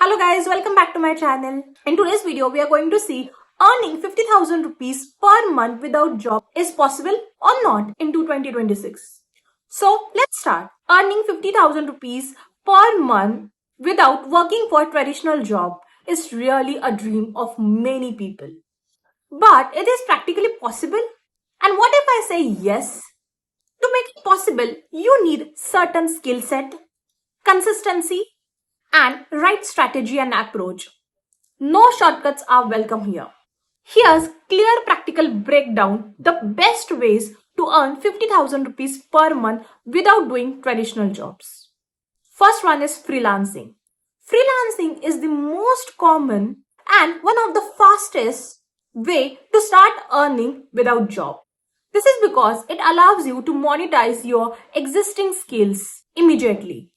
Hello guys, welcome back to my channel. In today's video, we are going to see earning 50,000 rupees per month without job is possible or not in 2026. So let's start. Earning 50,000 rupees per month without working for a traditional job is really a dream of many people. But it is practically possible. And what if I say yes? To make it possible, you need certain skill set, consistency, and right strategy and approach. No shortcuts are welcome here. Here's clear practical breakdown the best ways to earn 50,000 rupees per month without doing traditional jobs. First one is freelancing. Freelancing is the most common and one of the fastest way to start earning without job. This is because it allows you to monetize your existing skills immediately.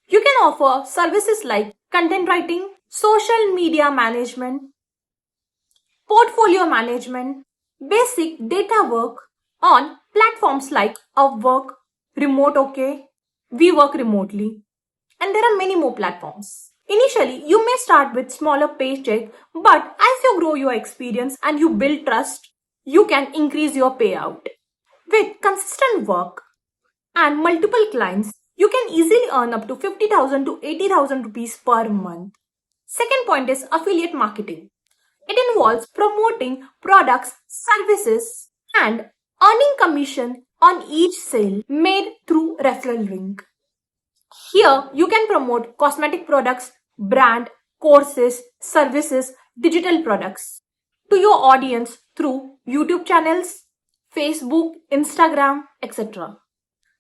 You can offer services like content writing, social media management, portfolio management, basic data work on platforms like Upwork, Remote OK, We Work Remotely, and there are many more platforms. Initially, you may start with smaller paycheck, but as you grow your experience and you build trust, you can increase your payout. With consistent work and multiple clients, you can easily earn up to 50,000 to 80,000 rupees per month. Second point is affiliate marketing. It involves promoting products, services, and earning commission on each sale made through referral link. Here, you can promote cosmetic products, brand, courses, services, digital products to your audience through YouTube channels, Facebook, Instagram, etc.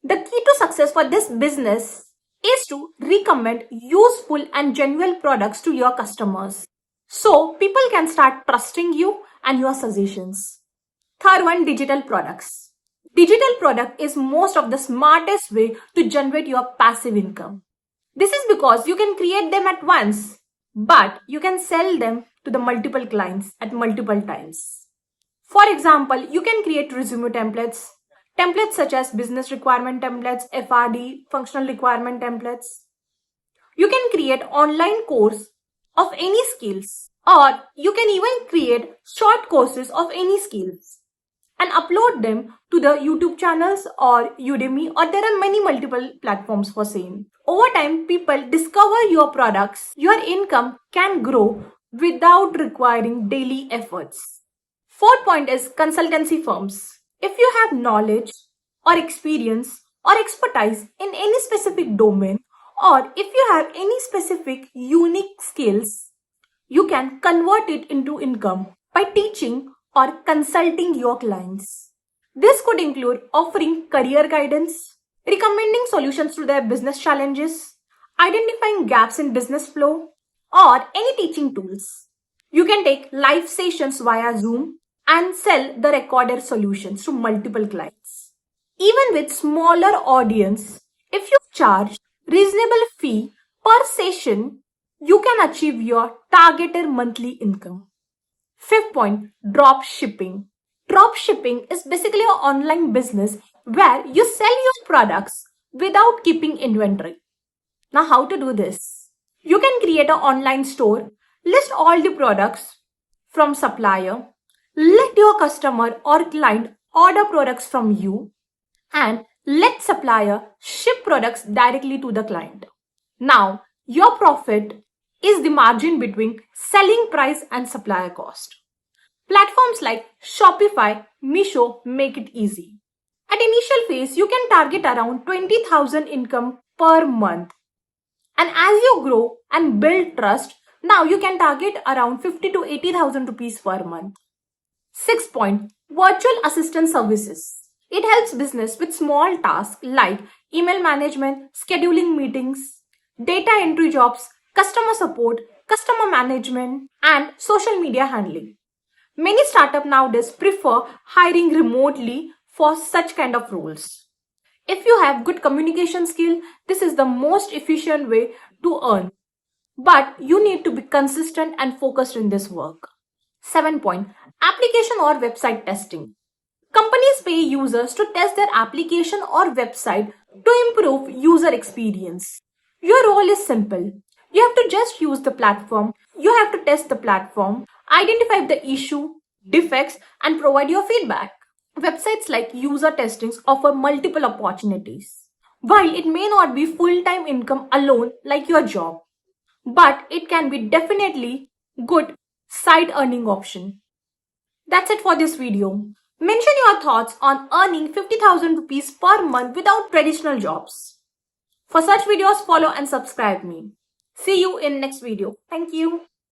The key to success for this business is to recommend useful and genuine products to your customers so people can start trusting you and your suggestions. Third one, digital products. Digital product is most of the smartest way to generate your passive income. This is because you can create them at once, but you can sell them to the multiple clients at multiple times. For example, you can create resume templates, templates such as business requirement templates, FRD, functional requirement templates. You can create online course of any skills, or you can even create short courses of any skills and upload them to the YouTube channels or Udemy, or there are many multiple platforms for same. Over time, people discover your products. Your income can grow without requiring daily efforts. Fourth point is consultancy firms. If you have knowledge or experience or expertise in any specific domain, or if you have any specific unique skills, you can convert it into income by teaching or consulting your clients. This could include offering career guidance, recommending solutions to their business challenges, identifying gaps in business flow, or any teaching tools. You can take live sessions via Zoom and sell the recorded solutions to multiple clients. Even with smaller audience, if you charge reasonable fee per session, you can achieve your targeted monthly income. Fifth point, drop shipping. Drop shipping is basically an online business where you sell your products without keeping inventory. Now, how to do this? You can create an online store, list all the products from supplier, let your customer or client order products from you, and let supplier ship products directly to the client. Now, your profit is the margin between selling price and supplier cost. Platforms like Shopify, Meesho make it easy. At initial phase, you can target around 20,000 income per month. And as you grow and build trust, now you can target around 50 to 80,000 rupees per month. Sixth point, virtual assistant services. It helps business with small tasks like email management, scheduling meetings, data entry jobs, customer support, customer management, and social media handling. Many startups nowadays prefer hiring remotely for such kind of roles. If you have good communication skill, this is the most efficient way to earn. But you need to be consistent and focused in this work. 7 point, application or website testing. Companies pay users to test their application or website to improve user experience. Your role is simple. You have to just use the platform. You have to test the platform, identify the issue, defects, and provide your feedback. Websites like user testings offer multiple opportunities. While it may not be full-time income alone like your job, but it can be definitely good side earning option. That's it for this video. Mention your thoughts on earning 50,000 rupees per month without traditional jobs. For such videos, follow and subscribe me. See you in next video. Thank you.